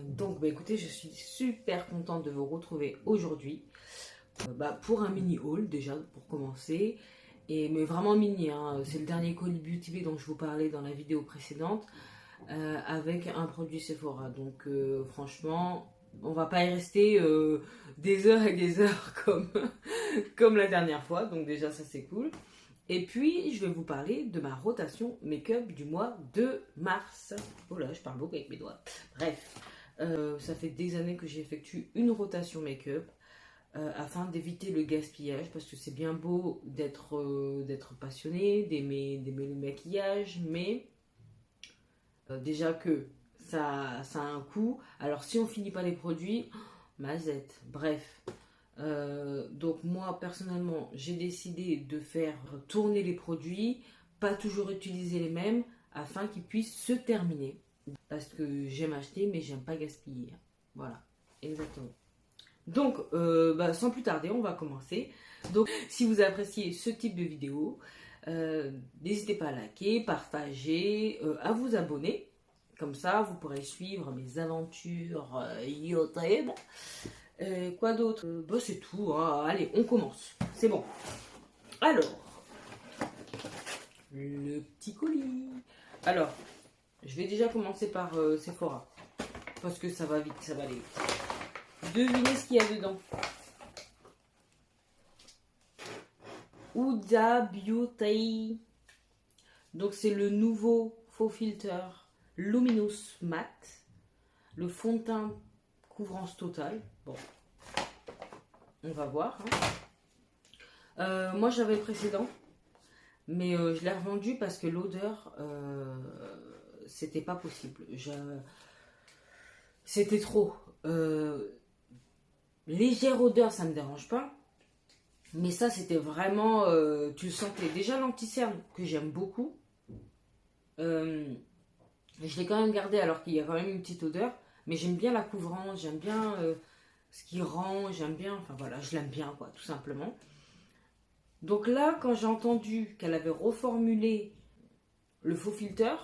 Donc écoutez, je suis super contente de vous retrouver aujourd'hui pour un mini haul déjà pour commencer. Mais vraiment mini, hein. C'est le dernier colis Beauty Bay dont je vous parlais dans la vidéo précédente avec un produit Sephora. Donc franchement, on va pas y rester des heures et des heures comme la dernière fois. Donc déjà ça c'est cool. Et puis, je vais vous parler de ma rotation make-up du mois de mars. Oh là, je parle beaucoup avec mes doigts. Bref, ça fait des années que j'effectue une rotation make-up afin d'éviter le gaspillage, parce que c'est bien beau d'être passionné, d'aimer le maquillage, mais déjà que ça a un coût. Alors, si on finit pas les produits, mazette. Bref. Donc moi personnellement j'ai décidé de faire tourner les produits, pas toujours utiliser les mêmes afin qu'ils puissent se terminer, parce que j'aime acheter mais j'aime pas gaspiller. Voilà, exactement. Donc sans plus tarder on va commencer. Donc si vous appréciez ce type de vidéo, n'hésitez pas à liker, partager, à vous abonner. Comme ça vous pourrez suivre mes aventures YouTube. Quoi d'autre? C'est tout, hein. Allez, on commence. C'est bon. Alors, le petit colis. Alors, je vais déjà commencer par Sephora. Parce que ça va vite, ça va aller vite. Devinez ce qu'il y a dedans. Huda Beauty. Donc, c'est le nouveau faux filter Luminous Matte. Le fond de teint couvrance totale. Bon, on va voir. Hein. Moi j'avais le précédent, mais je l'ai revendu parce que l'odeur, c'était pas possible. C'était trop. Légère odeur, ça me dérange pas. Mais ça, c'était vraiment. Tu le sentais. Déjà l'anti-cerne, que j'aime beaucoup. Je l'ai quand même gardé alors qu'il y a quand même une petite odeur. Mais j'aime bien la couvrance, j'aime bien ce qui rend, j'aime bien, enfin voilà, je l'aime bien quoi, tout simplement. Donc là, quand j'ai entendu qu'elle avait reformulé le faux filter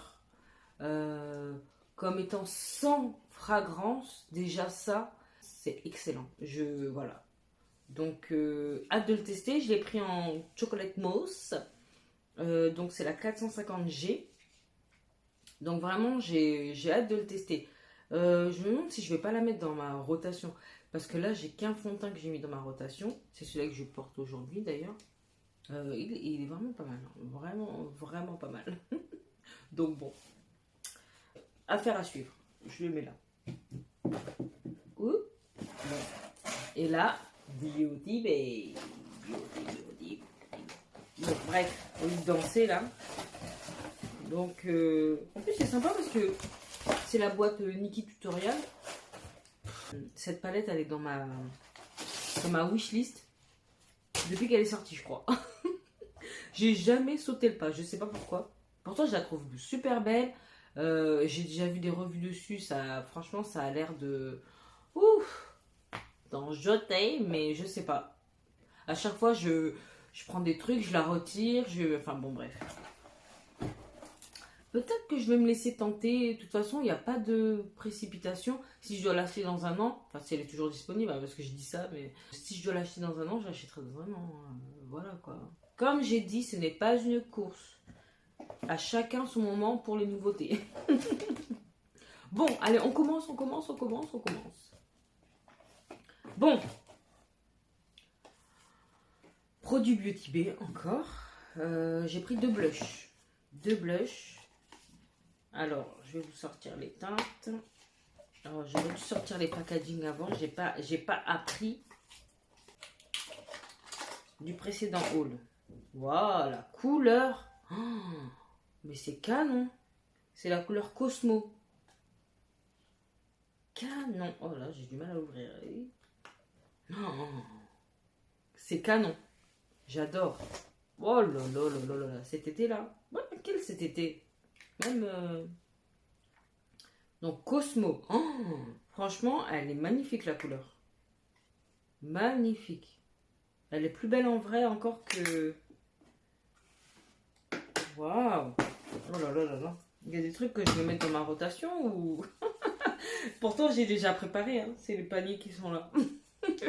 comme étant sans fragrance, déjà ça, c'est excellent. Voilà. Donc, hâte de le tester. Je l'ai pris en chocolate mousse. Donc c'est la 450G. Donc vraiment, j'ai hâte de le tester. Je me demande si je vais pas la mettre dans ma rotation. Parce que là, j'ai qu'un fond de teint que j'ai mis dans ma rotation. C'est celui-là que je porte aujourd'hui d'ailleurs. Il est vraiment pas mal. Vraiment, vraiment pas mal. Donc bon. Affaire à suivre. Je le mets là. Ouh. Et là, Beauty Bay. Beauty. Donc bref, on va danser là. Donc en plus c'est sympa parce que c'est la boîte Nikki Tutorial. Cette palette, elle est dans ma wishlist depuis qu'elle est sortie, je crois. J'ai jamais sauté le pas, je sais pas pourquoi. Pourtant, je la trouve super belle. J'ai déjà vu des revues dessus. Franchement, ça a l'air de ouf, d'en jeter, mais je sais pas. À chaque fois, je prends des trucs, je la retire. Enfin bon, bref. Peut-être que je vais me laisser tenter. De toute façon, il n'y a pas de précipitation. Si je dois l'acheter dans un an, enfin si elle est toujours disponible, hein, parce que je dis ça, mais si je dois l'acheter dans un an, je l'achèterai dans un an. Voilà quoi. Comme j'ai dit, ce n'est pas une course. À chacun son moment pour les nouveautés. Bon, allez, on commence. Bon. Produit Beauty Bay encore. J'ai pris deux blushs. Alors, je vais vous sortir les teintes. Alors, j'aurais dû sortir les packaging avant. J'ai pas appris du précédent haul. Waouh, la couleur. Oh, mais c'est canon. C'est la couleur Cosmo. Canon. Oh là, j'ai du mal à l'ouvrir. Non. C'est canon. J'adore. Oh là là là là là. Cet été-là. Ouais, quel cet été? Même donc Cosmo. Oh, franchement, elle est magnifique la couleur. Magnifique. Elle est plus belle en vrai encore que. Waouh. Oh là là là là. Il y a des trucs que je vais mettre dans ma rotation ou. Pourtant, j'ai déjà préparé. Hein. C'est les paniers qui sont là.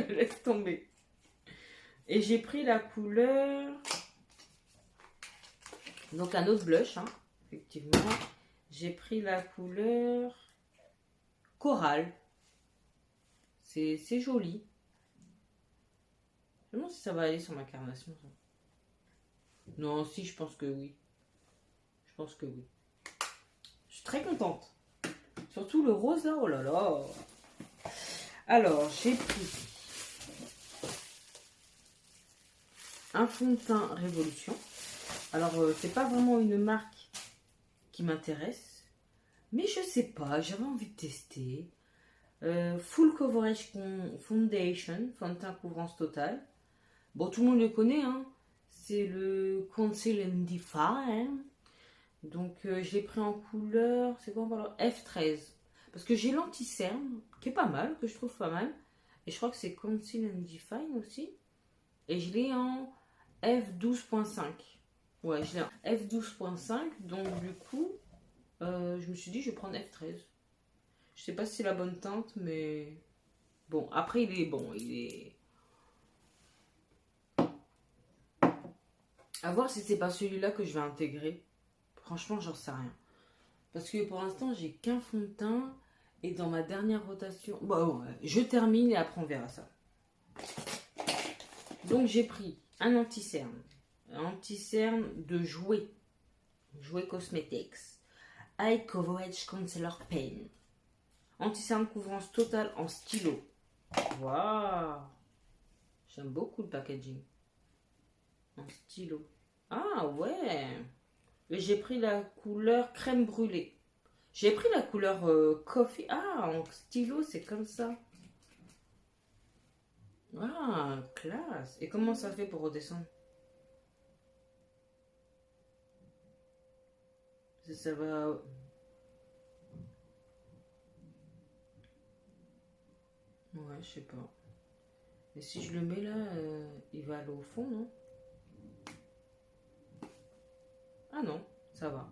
Laisse tomber. Et j'ai pris la couleur... Donc, un autre blush, hein, effectivement. J'ai pris la couleur corail. C'est joli. Je me demande si ça va aller sur ma carnation. Ça. Non, si, je pense que oui. Je pense que oui. Je suis très contente. Surtout le rose là, oh là là. Alors, j'ai pris un fond de teint Révolution. Alors, c'est pas vraiment une marque qui m'intéresse. Mais je sais pas, j'avais envie de tester. Full Coverage Foundation, fond de teint couvrance totale. Bon, tout le monde le connaît, hein. C'est le Conceal and Define. Donc, je l'ai pris en couleur, c'est quoi alors F13. Parce que j'ai l'anti-cerne, qui est pas mal, que je trouve pas mal. Et je crois que c'est Conceal and Define aussi. Et je l'ai en F12.5. Ouais, je l'ai en F12.5. Donc, du coup, je me suis dit, je vais prendre F13. Je sais pas si c'est la bonne teinte, mais... Bon, après, il est bon. Il est... À voir si c'est pas celui-là que je vais intégrer. Franchement, j'en sais rien. Parce que pour l'instant, j'ai qu'un fond de teint. Et dans ma dernière rotation... Bon, je termine et après on verra ça. Donc, j'ai pris un anti-cerne. Un anti-cerne de Jouer. Jouer Cosmetics. Eye Coverage Concealer Pen. Anti-cerne couvrance totale en stylo. Waouh! J'aime beaucoup le packaging. En stylo. Ah ouais! Et j'ai pris la couleur crème brûlée. J'ai pris la couleur coffee. Ah, en stylo, c'est comme ça. Ah, classe. Et comment ça fait pour redescendre? Ça va... Ouais, je sais pas. Et si je le mets là, il va aller au fond, non? Ah non, ça va.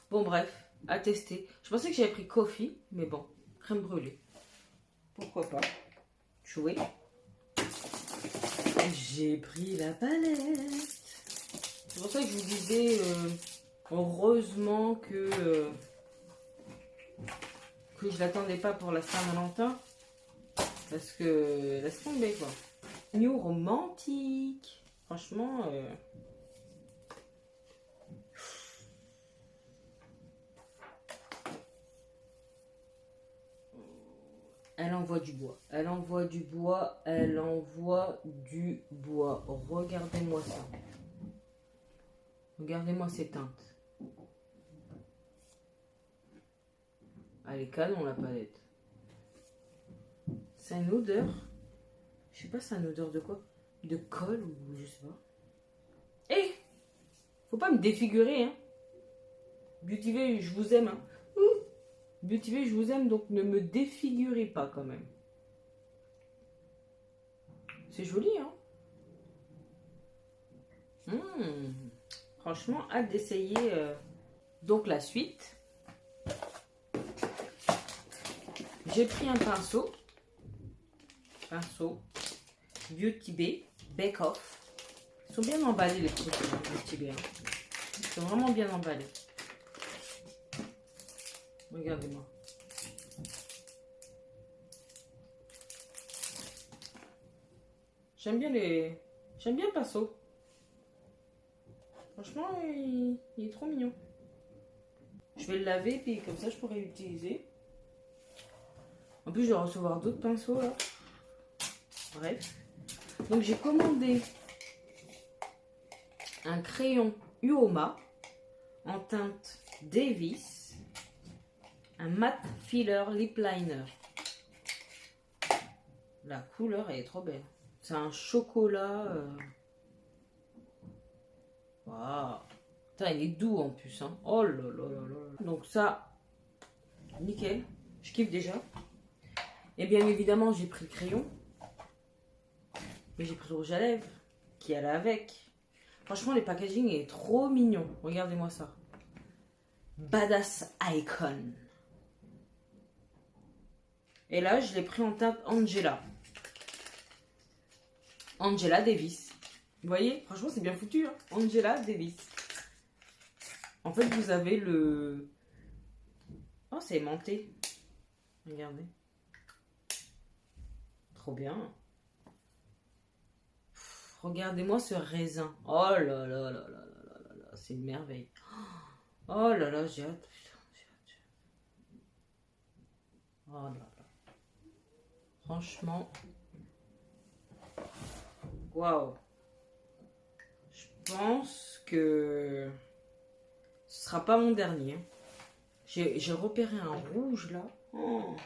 Bon, bref, à tester. Je pensais que j'avais pris coffee, mais bon, crème brûlée. Pourquoi pas? Jouer. J'ai pris la palette. C'est pour ça que je vous disais, heureusement que je l'attendais pas pour la Saint-Valentin. Parce que, laisse tomber quoi. New romantique. Franchement... Elle envoie du bois. Elle envoie du bois. Elle envoie du bois. Regardez-moi ça. Regardez-moi ces teintes. Elle est canon la palette. C'est une odeur. Je sais pas, c'est une odeur de quoi? De colle ou je sais pas. Eh! Faut pas me défigurer, hein. Beauty Bay, je vous aime, hein. Beauty Bay, je vous aime, donc ne me défigurez pas quand même. C'est joli, hein. Franchement, hâte d'essayer. Donc la suite. J'ai pris un pinceau. Beauty Bay, Bake Off. Ils sont bien emballés les produits Beauty Bay. Hein. Ils sont vraiment bien emballés. Regardez-moi. J'aime bien le pinceau. Franchement, il est trop mignon. Je vais le laver, puis comme ça, je pourrai l'utiliser. En plus, je vais recevoir d'autres pinceaux, là. Bref. Donc, j'ai commandé un crayon Uoma en teinte Davis. Un matte filler lip liner. La couleur, elle est trop belle. C'est un chocolat... Waouh. Putain, il est doux en plus. Hein. Oh là là là là. Donc ça, nickel. Je kiffe déjà. Et bien évidemment, j'ai pris le crayon. Mais j'ai pris le rouge à lèvres qui allait avec. Franchement, le packaging est trop mignon. Regardez-moi ça. Badass Icon. Et là, je l'ai pris en teinte Angela. Angela Davis. Vous voyez, franchement, c'est bien foutu. Hein, Angela Davis. En fait, vous avez le... Oh, c'est aimanté. Regardez. Trop bien. Regardez-moi ce raisin. Oh là là là là là là là. C'est une merveille. Oh là là, j'ai hâte. Oh là là. Franchement. Waouh. Je pense que ce sera pas mon dernier. J'ai repéré un rouge là. Oh.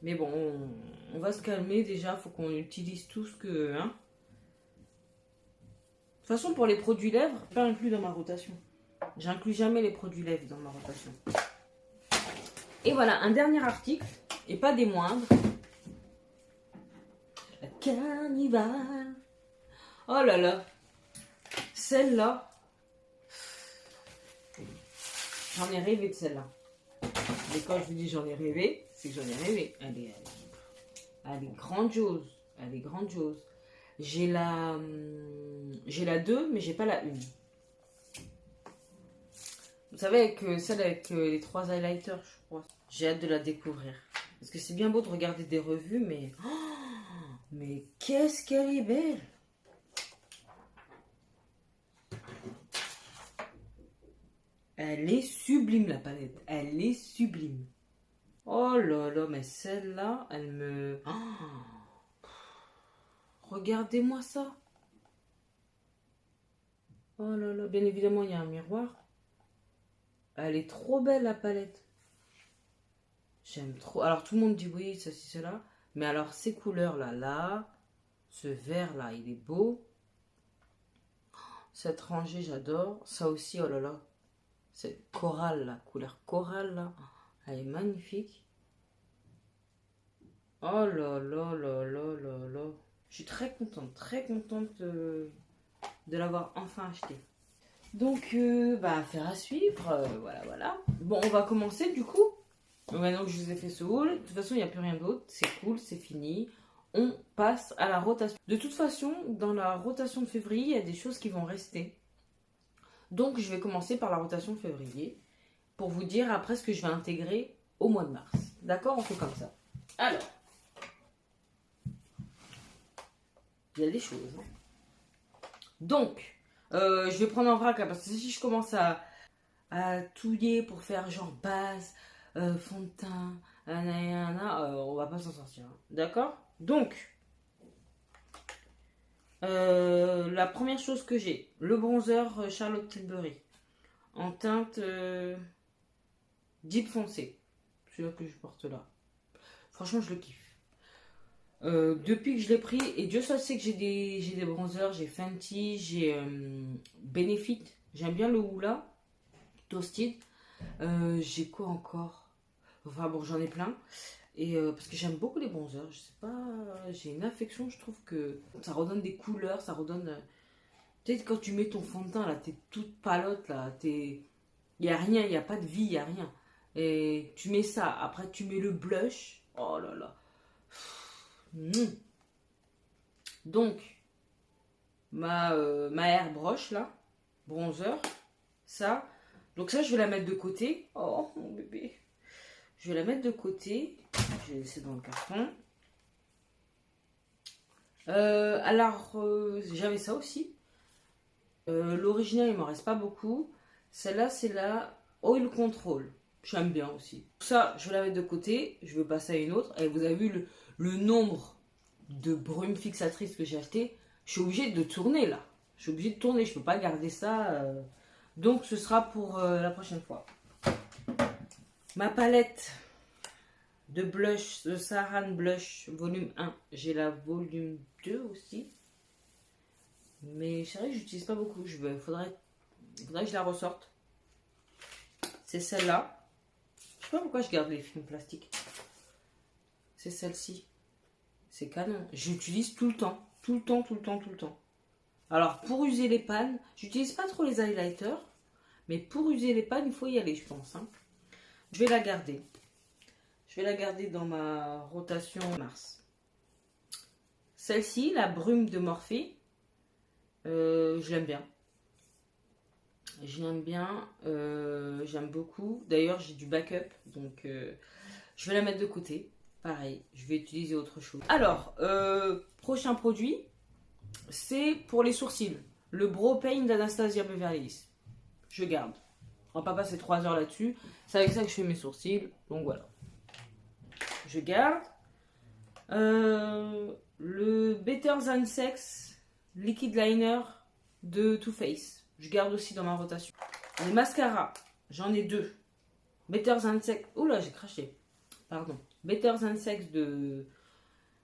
Mais bon, on va se calmer déjà. Faut qu'on utilise tout ce que... Hein. De toute façon, pour les produits lèvres, pas inclus dans ma rotation. J'inclus jamais les produits lèvres dans ma rotation. Et voilà, un dernier article, et pas des moindres. La Carnival. Oh là là. Celle-là. J'en ai rêvé de celle-là. Mais quand je vous dis j'en ai rêvé, c'est que j'en ai rêvé. Elle est grandiose. Elle est grandiose. J'ai la 2, mais j'ai pas la 1. Vous savez, avec celle avec les 3 highlighters, je crois. J'ai hâte de la découvrir. Parce que c'est bien beau de regarder des revues, mais... Oh, mais qu'est-ce qu'elle est belle! Elle est sublime, la palette. Elle est sublime. Oh là là, mais celle-là, elle me... Oh, regardez-moi ça. Oh là là, bien évidemment, il y a un miroir. Elle est trop belle, la palette. J'aime trop. Alors, tout le monde dit oui, ceci, cela. Mais alors, ces couleurs-là, là, ce vert-là, il est beau. Cette rangée, j'adore. Ça aussi, oh là là. Cette corail, là, couleur corail, là. Elle est magnifique. Oh là là là là là là. Je suis très contente de l'avoir enfin acheté. Donc, affaire à suivre. Voilà, voilà. Bon, on va commencer du coup. Maintenant que je vous ai fait ce haul, de toute façon, il n'y a plus rien d'autre. C'est cool, c'est fini. On passe à la rotation. De toute façon, dans la rotation de février, il y a des choses qui vont rester. Donc, je vais commencer par la rotation de février pour vous dire après ce que je vais intégrer au mois de mars. D'accord? On fait comme ça. Alors, il y a des choses. Donc, je vais prendre en vrac là, parce que si je commence à touiller pour faire genre base, fond de teint, on va pas s'en sortir. Hein. D'accord? Donc, la première chose que j'ai, le bronzer Charlotte Tilbury en teinte deep foncé. Celui-là que je porte là. Franchement, je le kiffe. Depuis que je l'ai pris, et Dieu seul sait que j'ai des bronzers, j'ai Fenty, j'ai Benefit, j'aime bien le Hoola, Toasted. J'ai quoi encore? Enfin bon, j'en ai plein. Et parce que j'aime beaucoup les bronzers, je sais pas, j'ai une affection, je trouve que ça redonne des couleurs, ça redonne... Peut-être quand tu mets ton fond de teint, là, t'es toute palote, là, il n'y a rien, il n'y a pas de vie, il n'y a rien. Et tu mets ça, après tu mets le blush, oh là là. Donc, ma airbrush, là, bronzer, ça. Donc ça, je vais la mettre de côté. Oh, mon bébé. Je vais la mettre de côté. Je vais laisser dans le carton. J'avais ça aussi. L'original, il m'en reste pas beaucoup. Celle-là, c'est la Oil Control. J'aime bien aussi. Ça, je vais la mettre de côté. Je vais passer à une autre. Et vous avez vu le nombre de brumes fixatrices que j'ai acheté. Je suis obligée de tourner là. Je suis obligée de tourner. Je peux pas garder ça. Donc, ce sera pour la prochaine fois. Ma palette de blush, de Saran Blush volume 1. J'ai la volume 2 aussi. Mais c'est vrai que j'utilise pas beaucoup. Faudrait que je la ressorte. C'est celle-là. Je sais pas pourquoi je garde les films plastiques. C'est celle-ci. C'est canon. J'utilise tout le temps. Tout le temps, tout le temps, tout le temps. Alors, pour user les pannes, j'utilise pas trop les highlighters. Mais pour user les pannes, il faut y aller, je pense. Hein. Je vais la garder. Je vais la garder dans ma rotation mars. Celle-ci, la brume de Morphe, je l'aime bien. Je l'aime bien, j'aime beaucoup. D'ailleurs, j'ai du backup, donc je vais la mettre de côté. Pareil, je vais utiliser autre chose. Alors, prochain produit, c'est pour les sourcils. Le Brow Paint d'Anastasia Beverly Hills. Je garde. On va pas passer 3 heures là-dessus. C'est avec ça que je fais mes sourcils, donc voilà. Je garde. Le Better Than Sex Liquid Liner de Too Faced. Je garde aussi dans ma rotation. Les mascaras, j'en ai 2. Better Than Sex. Oula, j'ai craché. Pardon. Better Than Sex de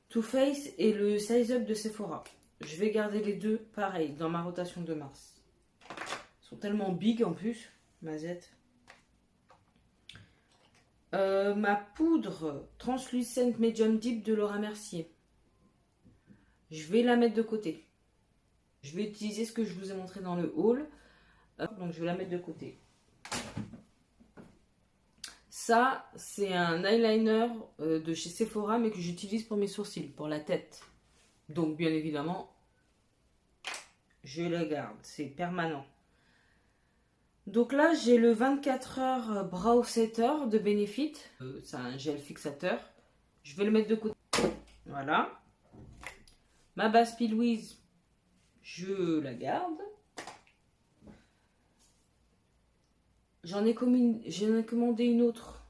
Too Faced et le Size Up de Sephora. Je vais garder les deux pareil dans ma rotation de mars. Ils sont tellement big en plus, mazette. Ma poudre translucente Medium Deep de Laura Mercier. Je vais la mettre de côté. Je vais utiliser ce que je vous ai montré dans le haul. Donc je vais la mettre de côté. Ça, c'est un eyeliner de chez Sephora, mais que j'utilise pour mes sourcils, pour la tête. Donc bien évidemment, je le garde. C'est permanent. Donc là, j'ai le 24 heures Brow Setter de Benefit. C'est un gel fixateur. Je vais le mettre de côté. Voilà. Ma base P. Louise, je la garde. J'en ai commandé une autre.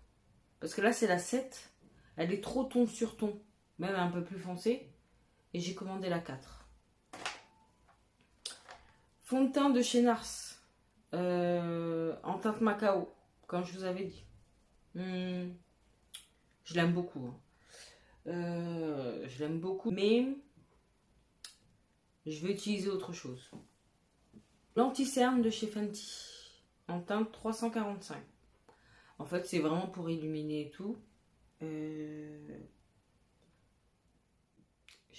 Parce que là, c'est la 7. Elle est trop ton sur ton. Même un peu plus foncée. Et j'ai commandé la 4. Fond de teint de chez Nars. En teinte Macao. Comme je vous avais dit. Je l'aime beaucoup. Je l'aime beaucoup. Mais je vais utiliser autre chose. L'anti-cerne de chez Fenty. En teinte 345. En fait, c'est vraiment pour illuminer et tout. Je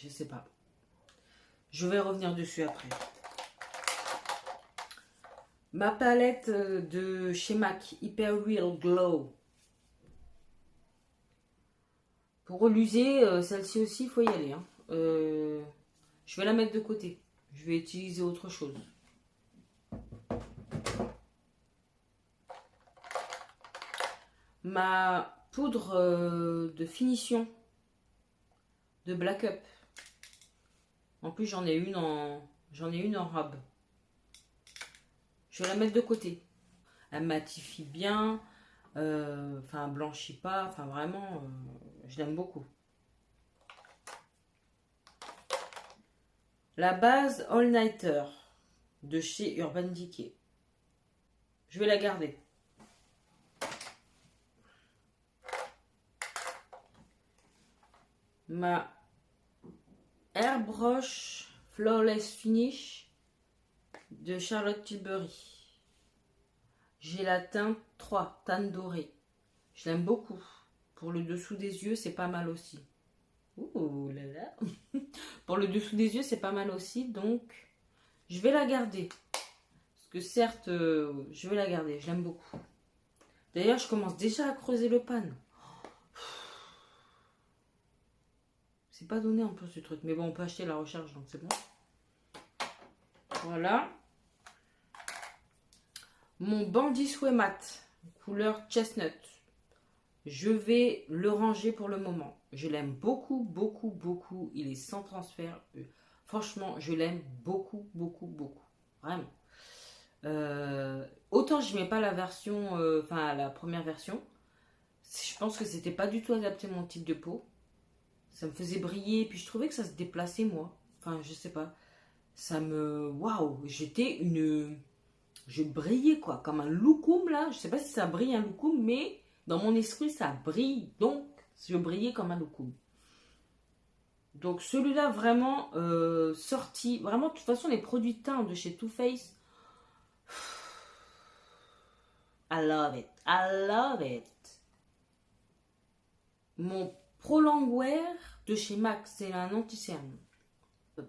sais pas. Je vais revenir dessus après. Ma palette de chez MAC Hyper Real Glow. Pour l'user, celle-ci aussi, il faut y aller. Hein. Je vais la mettre de côté. Je vais utiliser autre chose. Ma poudre de finition de Black Up. En plus, j'en ai une en robe. Je vais la mettre de côté. Elle matifie bien. Enfin, blanchit pas. Enfin, vraiment, je l'aime beaucoup. La base All Nighter de chez Urban Decay. Je vais la garder. Ma Airbrush Flawless Finish de Charlotte Tilbury. J'ai la teinte 3, teinte dorée. Je l'aime beaucoup. Pour le dessous des yeux, c'est pas mal aussi. Ouh là là. Pour le dessous des yeux, c'est pas mal aussi. Donc, je vais la garder. Parce que certes, je vais la garder. Je l'aime beaucoup. D'ailleurs, je commence déjà à creuser le pan. C'est pas donné en plus ce truc. Mais bon, on peut acheter la recharge, donc c'est bon. Voilà. Mon Bandit Sway Matte, couleur Chestnut. Je vais le ranger pour le moment. Je l'aime beaucoup, beaucoup, beaucoup. Il est sans transfert. Franchement, je l'aime beaucoup, beaucoup, beaucoup. Vraiment. Autant je mets pas la version, enfin la première version. Je pense que c'était pas du tout adapté à mon type de peau. Ça me faisait briller, puis je trouvais que ça se déplaçait moi. Enfin, je sais pas. Ça me... Waouh. Je brillais quoi, comme un loukoum là. Je sais pas si ça brille un loukoum, mais dans mon esprit ça brille. Donc, je brillais comme un loukoum. Donc celui-là vraiment sorti. Vraiment, de toute façon, les produits de teint de chez Too Faced. I love it. I love it. Mon Pro Longwear de chez MAC, c'est un anti-cerne.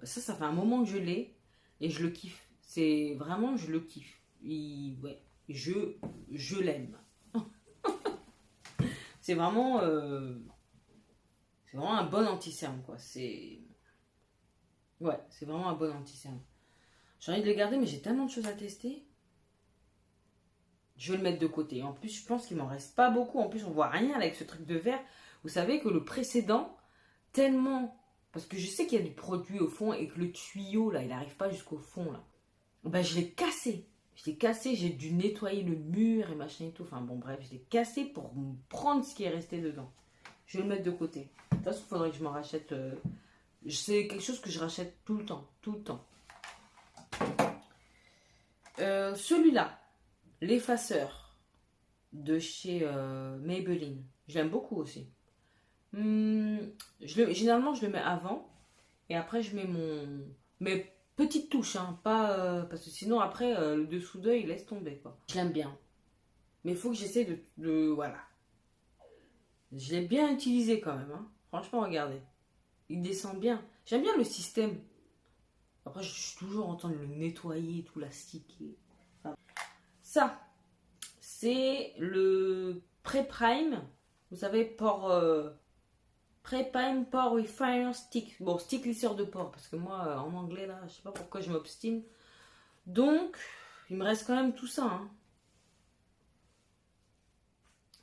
Ça fait un moment que je l'ai et je le kiffe. C'est vraiment, je le kiffe. Ouais, je l'aime. C'est vraiment, un bon anti-cerne, quoi. Ouais, c'est vraiment un bon anti-cerne. J'ai envie de le garder, mais j'ai tellement de choses à tester. Je vais le mettre de côté. En plus, je pense qu'il m'en reste pas beaucoup. En plus, on voit rien avec ce truc de verre. Vous savez que le précédent, tellement... Parce que je sais qu'il y a du produit au fond et que le tuyau, là, il n'arrive pas jusqu'au fond, là. Ben, je l'ai cassé. J'ai dû nettoyer le mur et machin et tout. Enfin bon, bref, je l'ai cassé pour prendre ce qui est resté dedans. Je vais le mettre de côté. De toute façon, il faudrait que je m'en rachète. C'est quelque chose que je rachète tout le temps. Tout le temps. Celui-là, l'effaceur de chez Maybelline. Je l'aime beaucoup aussi. Généralement, je le mets avant. Et après, je mets mes petites touches. Hein, pas, parce que sinon, après, le dessous d'œil, il laisse tomber. Quoi. Je l'aime bien. Mais il faut que j'essaie voilà. Je l'ai bien utilisé quand même. Hein. Franchement, regardez. Il descend bien. J'aime bien le système. Après, je suis toujours en train de le nettoyer, tout l'astiquer. Enfin, ça, c'est le Pré-Prime. Vous savez, Pré-Prime Pore Refiner Stick. Bon, stick lisseur de pores. Parce que moi, en anglais, là, je sais pas pourquoi je m'obstine. Donc, il me reste quand même tout ça. Hein.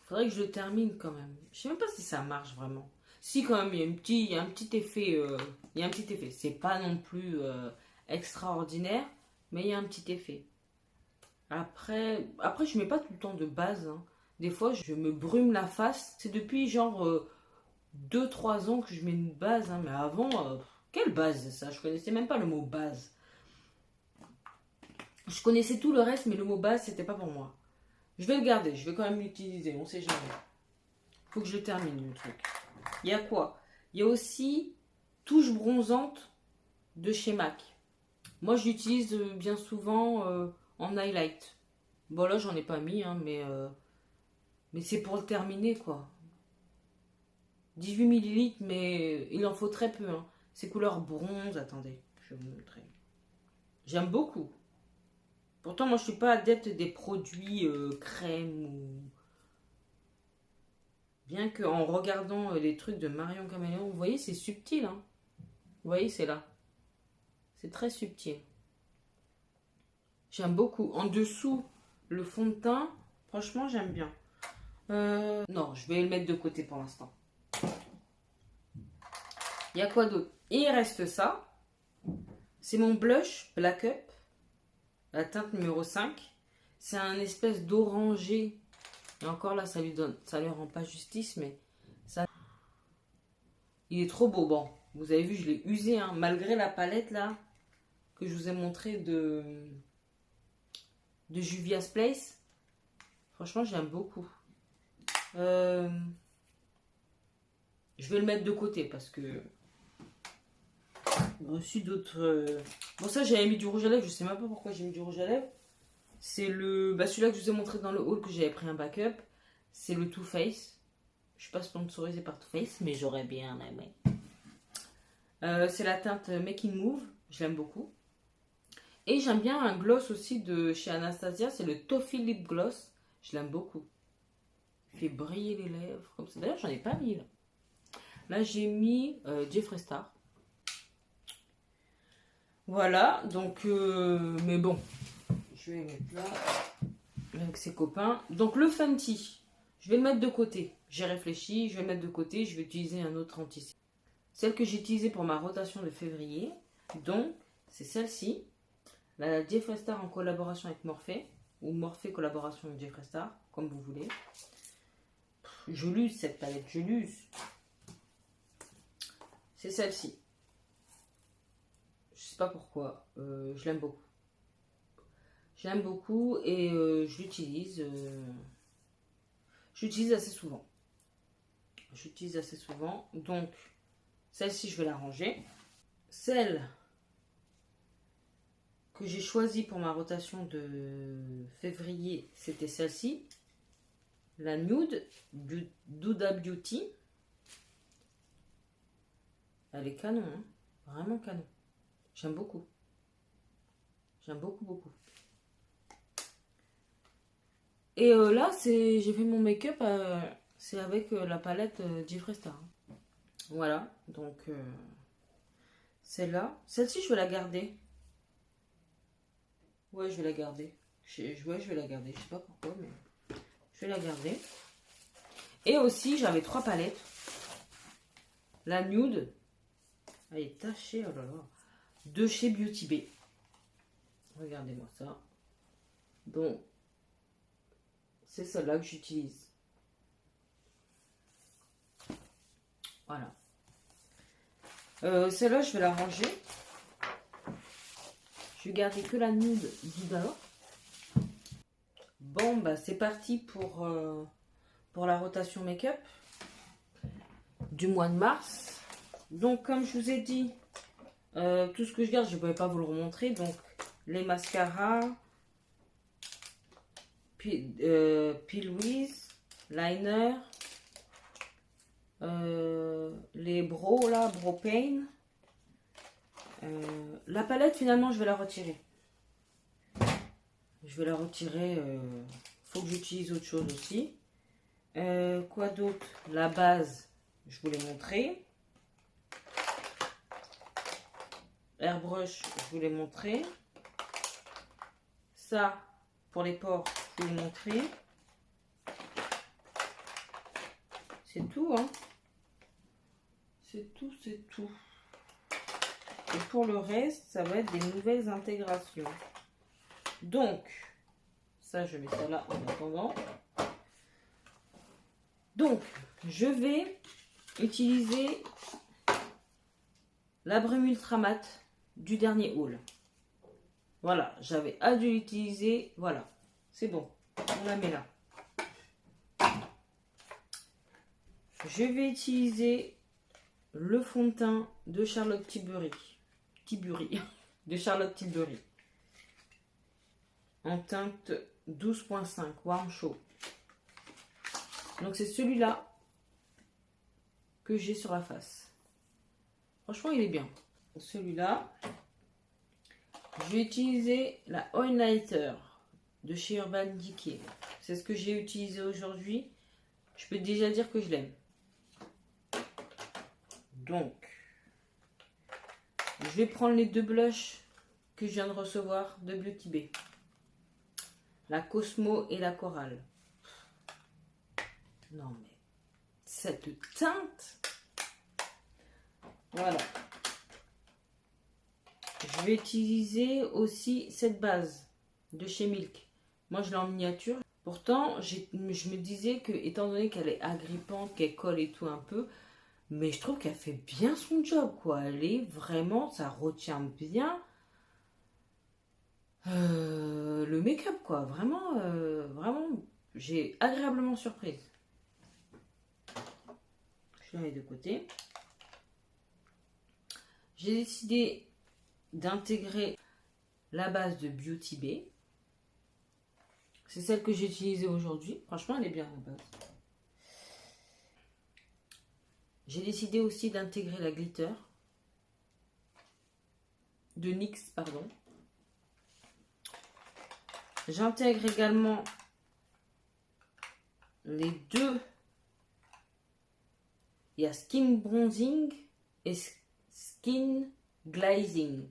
Faudrait que je le termine quand même. Je sais même pas si ça marche vraiment. Si, quand même, il y a un petit effet. Il y a un petit effet. C'est pas non plus extraordinaire, mais il y a un petit effet. Après, je mets pas tout le temps de base. Hein. Des fois, je me brume la face. C'est depuis genre 2-3 ans que je mets une base. Hein. Mais avant, quelle base ça? Je connaissais même pas le mot base. Je connaissais tout le reste, mais le mot base, c'était pas pour moi. Je vais le garder. Je vais quand même l'utiliser. On sait jamais. Faut que je termine le truc. Il y a quoi? Il y a aussi touche bronzante de chez MAC. Moi, je l'utilise bien souvent en highlight. Bon, là, j'en ai pas mis, hein, mais c'est pour le terminer, quoi. 18 millilitres, mais il en faut très peu. Hein. C'est couleur bronze. Attendez, je vais vous montrer. J'aime beaucoup. Pourtant, moi, je suis pas adepte des produits crème ou... Bien qu'en regardant les trucs de Marion Caméléon, vous voyez, c'est subtil. Hein. Vous voyez, c'est là. C'est très subtil. J'aime beaucoup. En dessous, le fond de teint, franchement, j'aime bien. Non, je vais le mettre de côté pour l'instant. Il y a quoi d'autre? Il reste ça. C'est mon blush Black Up. La teinte numéro 5. C'est un espèce d'orangé. Et encore là, ça lui rend pas justice, mais ça... Il est trop beau. Bon, vous avez vu, je l'ai usé, hein, malgré la palette là, que je vous ai montré de Juvia's Place. Franchement, j'aime beaucoup. Je vais le mettre de côté parce que j'ai reçu d'autres... Bon, ça, j'avais mis du rouge à lèvres. Je sais même pas pourquoi j'ai mis du rouge à lèvres. C'est celui-là que je vous ai montré dans le haul que j'avais pris un backup. C'est le Too Faced. Je suis pas sponsorisée par Too Faced, mais j'aurais bien aimé. C'est la teinte Making Move. Je l'aime beaucoup. Et j'aime bien un gloss aussi de chez Anastasia. C'est le Toffee Lip Gloss. Je l'aime beaucoup. Il fait briller les lèvres comme ça. D'ailleurs, j'en ai pas mis là. Là, j'ai mis Jeffree Star. Voilà, donc, mais bon, je vais mettre là avec ses copains. Donc, le Fenty, je vais le mettre de côté. J'ai réfléchi, je vais le mettre de côté. Je vais utiliser un autre anti. Celle que j'ai utilisée pour ma rotation de février. Donc, c'est celle-ci. La Jeffree Star en collaboration avec Morphe. Ou Morphe collaboration avec Jeffree Star, comme vous voulez. Je l'use cette palette, je l'use. C'est celle-ci. Je sais pas pourquoi. Je l'aime beaucoup. Je l'aime beaucoup et je l'utilise. J'utilise assez souvent. J'utilise assez souvent. Donc, celle-ci, je vais la ranger. Celle que j'ai choisie pour ma rotation de février, c'était celle-ci. La Nude du Huda Beauty. Elle est canon, hein. Vraiment canon. J'aime beaucoup. J'aime beaucoup, beaucoup. Et là, j'ai fait mon make-up. c'est avec la palette Jeffree Star. Voilà, donc celle-là. Celle-ci, je vais la garder. Ouais, je vais la garder. Ouais, je vais la garder. Je sais pas pourquoi, mais je vais la garder. Et aussi, j'avais 3 palettes. La nude. Elle est tachée, oh là là. De chez Beauty Bay. Regardez-moi ça. Donc, c'est celle-là que j'utilise. Voilà. Celle-là, je vais la ranger. Je vais garder que la nude d'Iba. Bon, bah c'est parti pour la rotation make-up du mois de mars. Donc, comme je vous ai dit, tout ce que je garde, je ne pouvais pas vous le remontrer. Donc, les mascaras, Peel With, liner, les bros là, Brow Pain. La palette, finalement, je vais la retirer. Je vais la retirer. Faut que j'utilise autre chose aussi. Quoi d'autre? La base, je vous l'ai montré. Airbrush, je vous l'ai montré. Ça, pour les pores, je vous l'ai montré. C'est tout, hein. C'est tout, c'est tout. Et pour le reste, ça va être des nouvelles intégrations. Donc, ça, je mets ça là en attendant. Donc, je vais utiliser la brume ultra mat du dernier haul. Voilà, j'avais hâte de l'utiliser. Voilà, c'est bon. On la met là. Je vais utiliser le fond de teint de Charlotte Tilbury. De Charlotte Tilbury. En teinte 12.5, warm show. Donc c'est celui-là que j'ai sur la face. Franchement, il est bien. Celui-là, je vais utiliser la Highlighter de chez Urban Decay. C'est ce que j'ai utilisé aujourd'hui. Je peux déjà dire que je l'aime. Donc, je vais prendre les 2 blushs que je viens de recevoir de Beauty Bay. La Cosmo et la Coral. Non mais, cette teinte. Voilà. Je vais utiliser aussi cette base de chez Milk. Moi, je l'ai en miniature. Pourtant, je me disais que, étant donné qu'elle est agrippante, qu'elle colle et tout un peu, mais je trouve qu'elle fait bien son job, quoi. Elle est vraiment, ça retient bien le make-up, quoi. Vraiment, vraiment, j'ai agréablement surprise. Je la mets de côté. J'ai décidé d'intégrer la base de Beauty Bay. C'est celle que j'ai utilisée aujourd'hui. Franchement, elle est bien la base. J'ai décidé aussi d'intégrer la glitter de NYX, pardon. J'intègre également les 2. Il y a Skin Bronzing et Skin Glazing.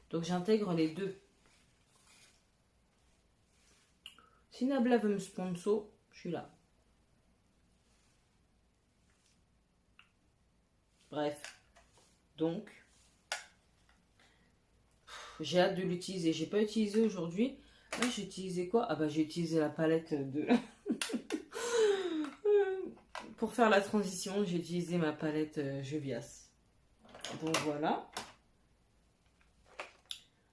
Donc j'intègre les 2. Si Nabla veut me sponsor, je suis là. Bref. Donc, j'ai hâte de l'utiliser. J'ai pas utilisé aujourd'hui. Là, j'ai utilisé quoi? Ah bah j'ai utilisé la palette de... Pour faire la transition, j'ai utilisé ma palette Juvias. Donc voilà.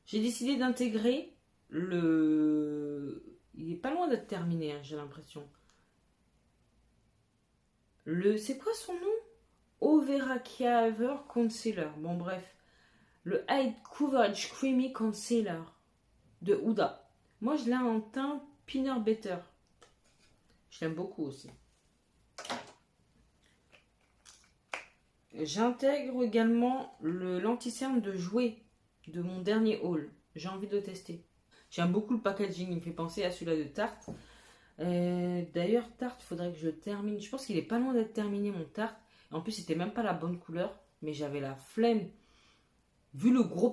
J'ai décidé d'intégrer le... Il est pas loin d'être terminé, hein, j'ai l'impression. C'est quoi son nom? Overa Ever Concealer. Bon bref. Le Hide Coverage Creamy Concealer de Huda. Moi je l'ai en teint Peanut Butter. Je l'aime beaucoup aussi. J'intègre également l'anti-cerne de Jouer de mon dernier haul. J'ai envie de le tester. J'aime beaucoup le packaging, il me fait penser à celui-là de Tarte. D'ailleurs, Tarte, il faudrait que je le termine. Je pense qu'il est pas loin d'être terminé, mon Tarte. En plus, c'était même pas la bonne couleur. Mais j'avais la flemme. Vu le gros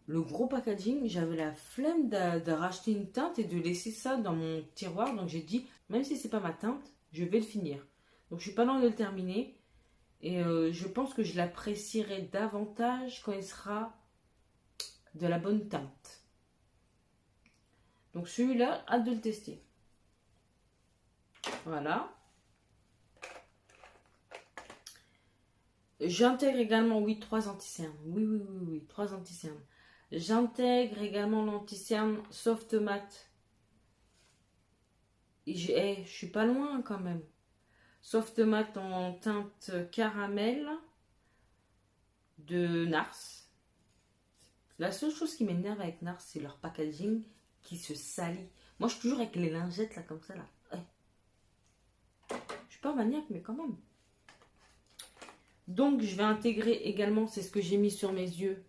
le gros packaging, j'avais la flemme de racheter une teinte et de laisser ça dans mon tiroir. Donc j'ai dit, même si c'est pas ma teinte, je vais le finir. Donc je suis pas loin de le terminer. Et je pense que je l'apprécierai davantage quand il sera de la bonne teinte. Donc celui-là, hâte de le tester. Voilà. J'intègre également, oui, 3 anti-cernes. Oui, 3 anti-cernes. J'intègre également l'anti-cerne Soft Matte. Je suis pas loin quand même. Soft Matte en teinte caramel de Nars. La seule chose qui m'énerve avec Nars, c'est leur packaging qui se salit. Moi, je suis toujours avec les lingettes là, comme ça là. Ouais. Je suis pas maniaque, mais quand même. Donc, je vais intégrer également, c'est ce que j'ai mis sur mes yeux,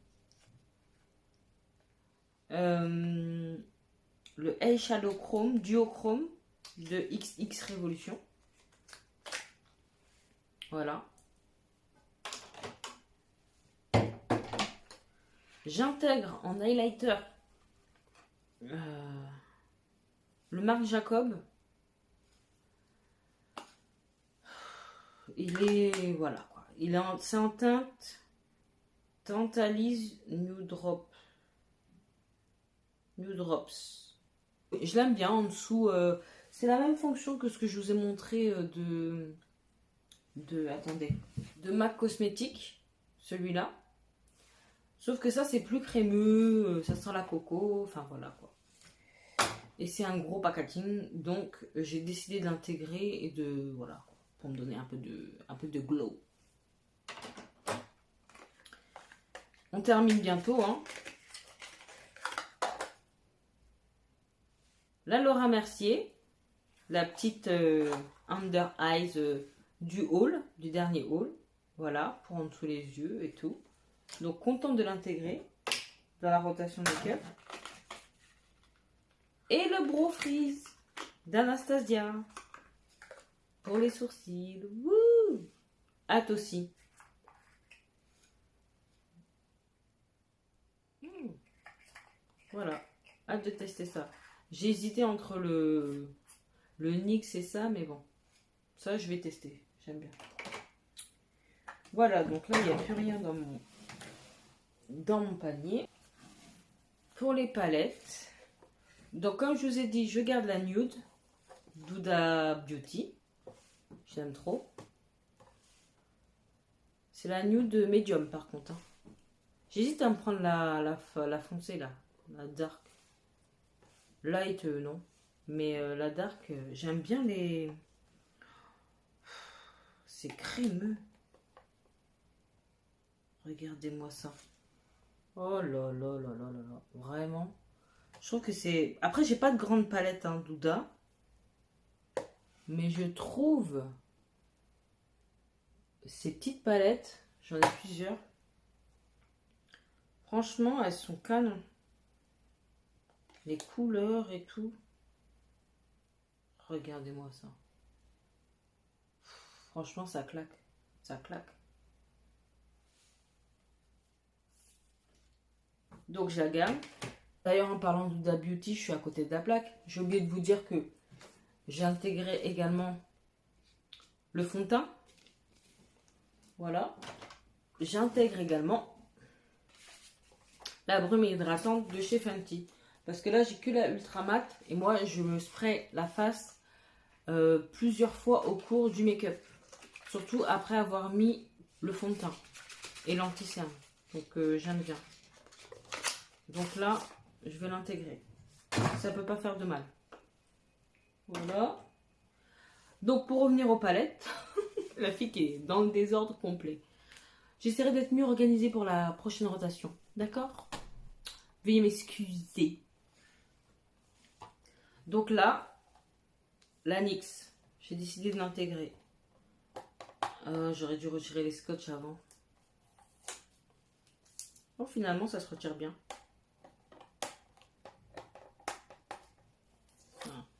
le Eyeshadow Chrome, Duochrome de XX Revolution. Voilà. J'intègre en highlighter le Marc Jacob. Il est, voilà quoi. C'est en teinte Tantalise New Drops. Je l'aime bien en dessous. C'est la même fonction que ce que je vous ai montré de MAC Cosmétique, celui-là. Sauf que ça, c'est plus crémeux, ça sent la coco, enfin voilà quoi. Et c'est un gros packaging, donc j'ai décidé de l'intégrer et de, voilà, pour me donner un peu de glow. On termine bientôt, hein. La Laura Mercier, la petite Under Eyes du dernier haul. Voilà, pour en dessous les yeux et tout. Donc, contente de l'intégrer dans la rotation make-up. Et le Brow Freeze d'Anastasia pour les sourcils. Wouh! Hâte aussi. Voilà, hâte de tester ça. J'ai hésité entre le NYX et ça, mais bon. Ça, je vais tester. J'aime bien. Voilà, donc là, il n'y a plus rien dans mon panier. Pour les palettes, donc comme je vous ai dit, je garde la nude d'Huda Beauty. J'aime trop. C'est la nude médium par contre. Hein. J'hésite à me prendre la foncée là, la dark. Light, non. Mais la dark, j'aime bien les... C'est crémeux. Regardez-moi ça. Oh là là là là là là. Vraiment. Je trouve que c'est... Après, j'ai pas de grande palette hein, d'Huda. Mais je trouve... Ces petites palettes, j'en ai plusieurs. Franchement, elles sont canon. Les couleurs et tout. Regardez-moi ça. Franchement, ça claque. Ça claque. Donc, je la garde. D'ailleurs, en parlant d'Huda Beauty, je suis à côté de la plaque. J'ai oublié de vous dire que j'ai intégré également le fond de teint. Voilà. J'intègre également la brume hydratante de chez Fenty. Parce que là, j'ai que la ultra mat. Et moi, je me spray la face plusieurs fois au cours du make-up. Surtout après avoir mis le fond de teint et l'anti-cerne. Donc, j'aime bien. Donc là, je vais l'intégrer. Ça peut pas faire de mal. Voilà. Donc, pour revenir aux palettes, la fille qui est dans le désordre complet. J'essaierai d'être mieux organisée pour la prochaine rotation. D'accord? Veuillez m'excuser. Donc là, la NYX, j'ai décidé de l'intégrer. J'aurais dû retirer les scotch avant. Bon, finalement, ça se retire bien.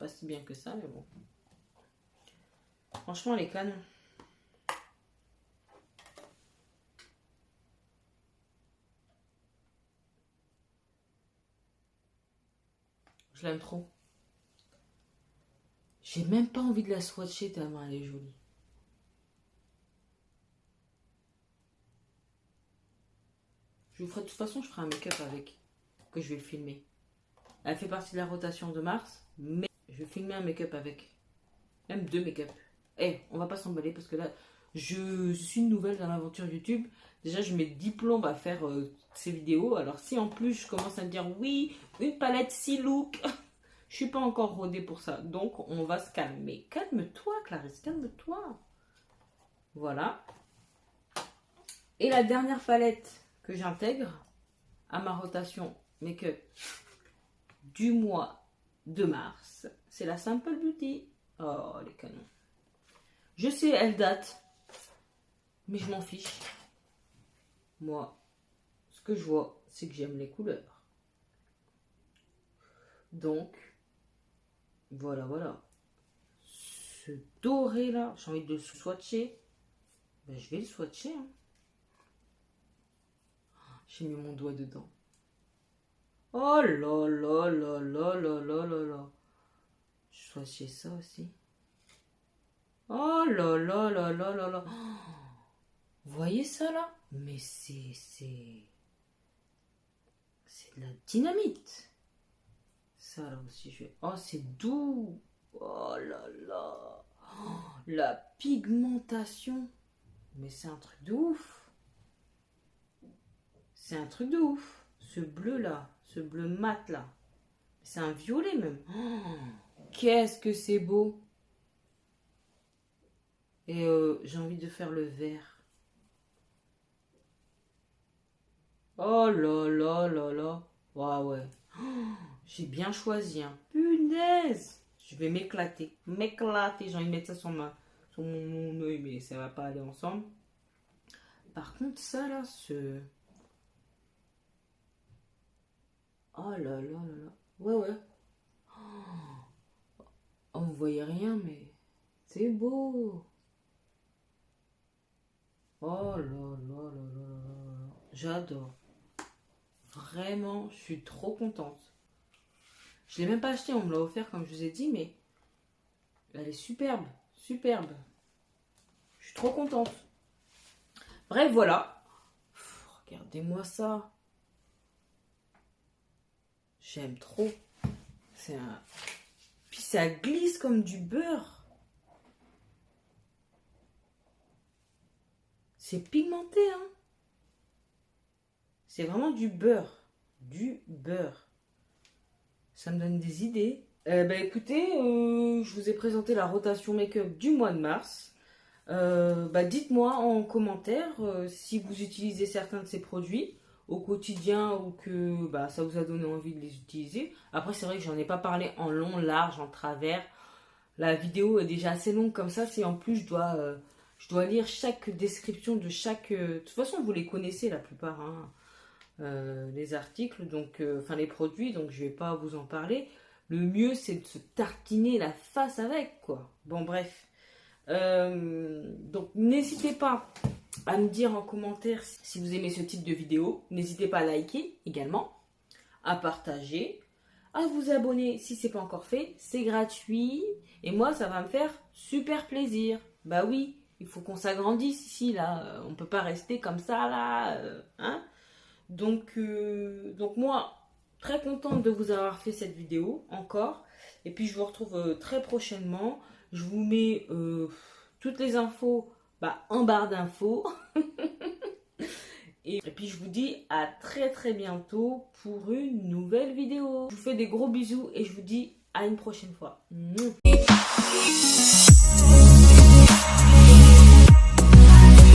pas si bien que ça, mais bon. Franchement, les canons. Je l'aime trop. J'ai même pas envie de la swatcher tellement elle est jolie. Je vous ferai de toute façon, je ferai un make-up avec, que je vais filmer. Elle fait partie de la rotation de mars, mais je vais filmer un make-up avec. Même 2 make-up. Eh, on va pas s'emballer parce que là, je suis une nouvelle dans l'aventure YouTube. Déjà, je mets 10 plombes à faire ces vidéos. Alors, si en plus, je commence à me dire, oui, une palette 6 looks, je suis pas encore rodée pour ça. Donc, on va se calmer. Calme-toi, Clarisse, calme-toi. Voilà. Et la dernière palette que j'intègre à ma rotation make-up du mois de mars, c'est la Simple Beauty. Oh, les canons. Je sais, elle date, mais je m'en fiche. Moi, ce que je vois, c'est que j'aime les couleurs. Donc, voilà. Ce doré là, j'ai envie de le swatcher. Ben, je vais le swatcher. Hein. J'ai mis mon doigt dedans. Oh là là là là là là là là. Je swatcher ça aussi. Oh là là là là là là. Vous voyez ça là? Mais c'est de la dynamite. Ça là aussi je vais. Oh c'est doux. Oh là là. Oh, la pigmentation. Mais c'est un truc de ouf. C'est un truc de ouf. Ce bleu là. Ce bleu mat là. C'est un violet même. Oh, qu'est-ce que c'est beau. Et j'ai envie de faire le vert. Oh là là là là. Ouais. Oh, j'ai bien choisi. Hein. Punaise. Je vais m'éclater. M'éclater. J'ai envie de mettre ça sur mon œil, mais ça va pas aller ensemble. Par contre, ça là, ce... Oh là là là là. Ouais. Oh, vous voyez rien, mais c'est beau. Oh là là là là là. J'adore. Vraiment, je suis trop contente. Je l'ai même pas acheté, on me l'a offert comme je vous ai dit, mais elle est superbe. Superbe. Je suis trop contente. Bref, voilà. Regardez-moi ça. J'aime trop. C'est un... Puis ça glisse comme du beurre. C'est pigmenté, hein. C'est vraiment du beurre. Du beurre. Ça me donne des idées. Écoutez, je vous ai présenté la rotation make-up du mois de mars. Dites-moi en commentaire si vous utilisez certains de ces produits au quotidien ou que ça vous a donné envie de les utiliser. Après, c'est vrai que j'en ai pas parlé en long, large, en travers. La vidéo est déjà assez longue comme ça. Si en plus je dois lire chaque description de chaque... De toute façon, vous les connaissez la plupart, hein, les articles, donc les produits, donc je vais pas vous en parler. Le mieux, c'est de se tartiner la face avec, quoi. Bon, bref. Donc, n'hésitez pas à me dire en commentaire si vous aimez ce type de vidéo. N'hésitez pas à liker également, à partager, à vous abonner si c'est pas encore fait. C'est gratuit et moi, ça va me faire super plaisir. Bah oui, il faut qu'on s'agrandisse ici, là. On peut pas rester comme ça, là. Hein? Donc moi, très contente de vous avoir fait cette vidéo encore. Et puis, je vous retrouve très prochainement. Je vous mets toutes les infos en barre d'infos. Et puis, je vous dis à très très bientôt pour une nouvelle vidéo. Je vous fais des gros bisous et je vous dis à une prochaine fois.